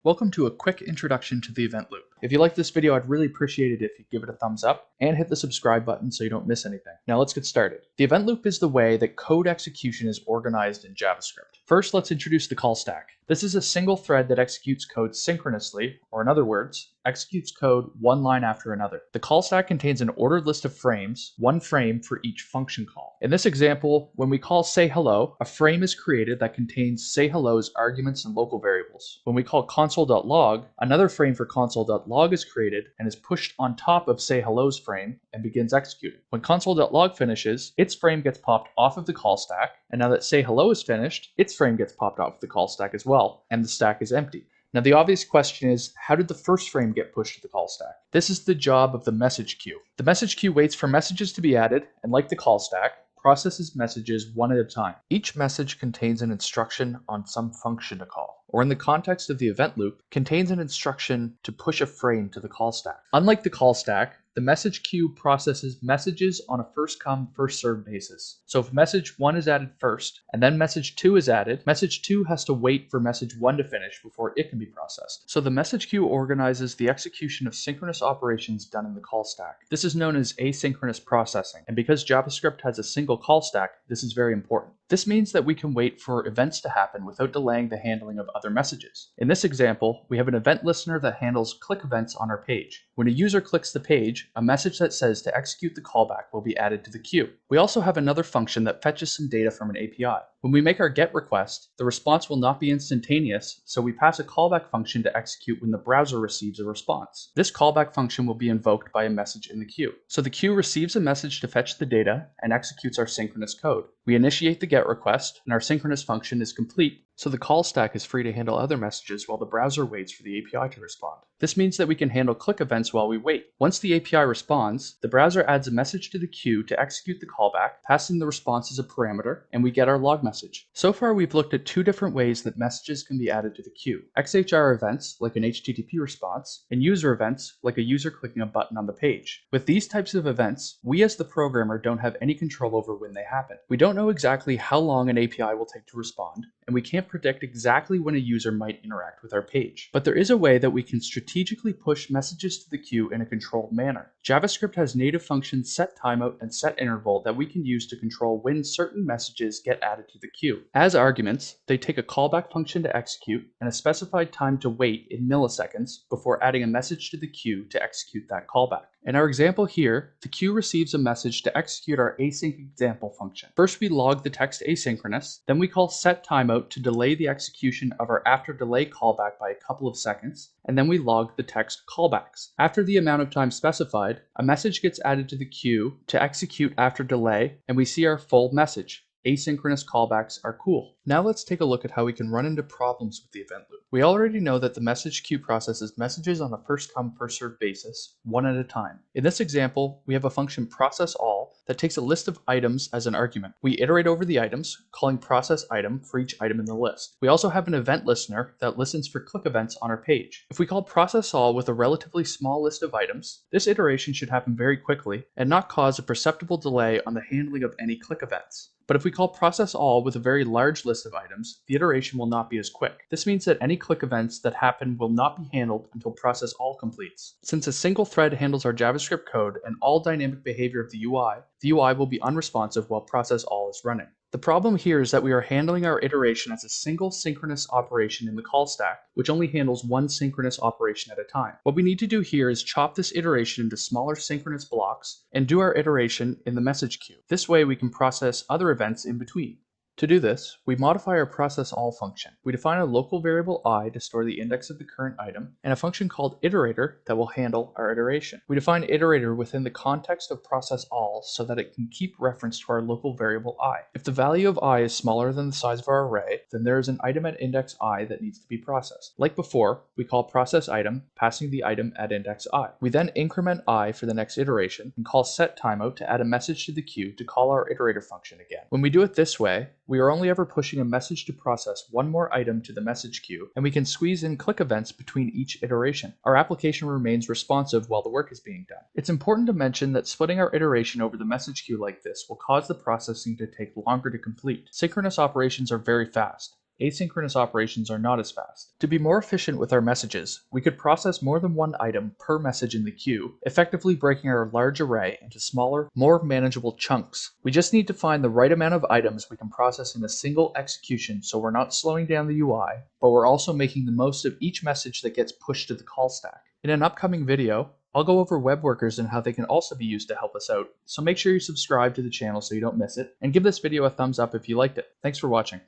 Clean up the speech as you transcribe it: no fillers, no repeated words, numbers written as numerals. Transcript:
Welcome to a quick introduction to the event loop. If you like this video, I'd really appreciate it if you give it a thumbs up and hit the subscribe button so you don't miss anything. Now let's get started. The event loop is the way that code execution is organized in JavaScript. First, let's introduce the call stack. This is a single thread that executes code synchronously, or in other words, executes code one line after another. The call stack contains an ordered list of frames, one frame for each function call. In this example, when we call say hello, a frame is created that contains say hello's arguments and local variables. When we call console.log, another frame for console.log is created and is pushed on top of say hello's frame and begins executing. When console.log finishes, its frame gets popped off of the call stack, and now that say hello is finished, its frame gets popped off of the call stack as well, and the stack is empty. Now the obvious question is, how did the first frame get pushed to the call stack? This is the job of the message queue. The message queue waits for messages to be added, and like the call stack, processes messages one at a time. Each message contains an instruction on some function to call, or in the context of the event loop, contains an instruction to push a frame to the call stack. Unlike the call stack, the message queue processes messages on a first come, first served basis. So if message 1 is added first, and then message 2 is added, message 2 has to wait for message 1 to finish before it can be processed. So the message queue organizes the execution of synchronous operations done in the call stack. This is known as asynchronous processing, and because JavaScript has a single call stack, this is very important. This means that we can wait for events to happen without delaying the handling of other messages. In this example, we have an event listener that handles click events on our page. When a user clicks the page, a message that says to execute the callback will be added to the queue. We also have another function that fetches some data from an API. When we make our GET request, the response will not be instantaneous, so we pass a callback function to execute when the browser receives a response. This callback function will be invoked by a message in the queue. So the queue receives a message to fetch the data and executes our synchronous code. We initiate the GET request, and our synchronous function is complete, so the call stack is free to handle other messages while the browser waits for the API to respond. This means that we can handle click events while we wait. Once the API responds, the browser adds a message to the queue to execute the callback, passing the response as a parameter, and we get our log message. So far, we've looked at two different ways that messages can be added to the queue: XHR events, like an HTTP response, and user events, like a user clicking a button on the page. With these types of events, we as the programmer don't have any control over when they happen. We don't know exactly how long an API will take to respond, and we can't predict exactly when a user might interact with our page. But there is a way that we can strategically push messages to the queue in a controlled manner. JavaScript has native functions setTimeout and setInterval that we can use to control when certain messages get added to the queue. As arguments, they take a callback function to execute and a specified time to wait in milliseconds before adding a message to the queue to execute that callback. In our example here, the queue receives a message to execute our async example function. First, we log the text asynchronous, then we call setTimeout to delay the execution of our after delay callback by a couple of seconds, and then we log the text callbacks. After the amount of time specified, a message gets added to the queue to execute after delay, and we see our full message. Asynchronous callbacks are cool. Now let's take a look at how we can run into problems with the event loop. We already know that the message queue processes messages on a first come, first served basis, one at a time. In this example, we have a function processAll that takes a list of items as an argument. We iterate over the items, calling processItem for each item in the list. We also have an event listener that listens for click events on our page. If we call processAll with a relatively small list of items, this iteration should happen very quickly and not cause a perceptible delay on the handling of any click events. But if we call processAll with a very large list of items, the iteration will not be as quick. This means that any click events that happen will not be handled until processAll completes. Since a single thread handles our JavaScript code and all dynamic behavior of the UI will be unresponsive while processAll is running. The problem here is that we are handling our iteration as a single synchronous operation in the call stack, which only handles one synchronous operation at a time. What we need to do here is chop this iteration into smaller synchronous blocks and do our iteration in the message queue. This way we can process other events in between. To do this, we modify our processAll function. We define a local variable I to store the index of the current item, and a function called iterator that will handle our iteration. We define iterator within the context of processAll so that it can keep reference to our local variable I. If the value of I is smaller than the size of our array, then there is an item at index I that needs to be processed. Like before, we call processItem, passing the item at index I. We then increment I for the next iteration and call setTimeout to add a message to the queue to call our iterator function again. When we do it this way, we are only ever pushing a message to process one more item to the message queue, and we can squeeze in click events between each iteration. Our application remains responsive while the work is being done. It's important to mention that splitting our iteration over the message queue like this will cause the processing to take longer to complete. Synchronous operations are very fast. Asynchronous operations are not as fast. To be more efficient with our messages, we could process more than one item per message in the queue, effectively breaking our large array into smaller, more manageable chunks. We just need to find the right amount of items we can process in a single execution so we're not slowing down the UI, but we're also making the most of each message that gets pushed to the call stack. In an upcoming video, I'll go over web workers and how they can also be used to help us out, so make sure you subscribe to the channel so you don't miss it, and give this video a thumbs up if you liked it. Thanks for watching.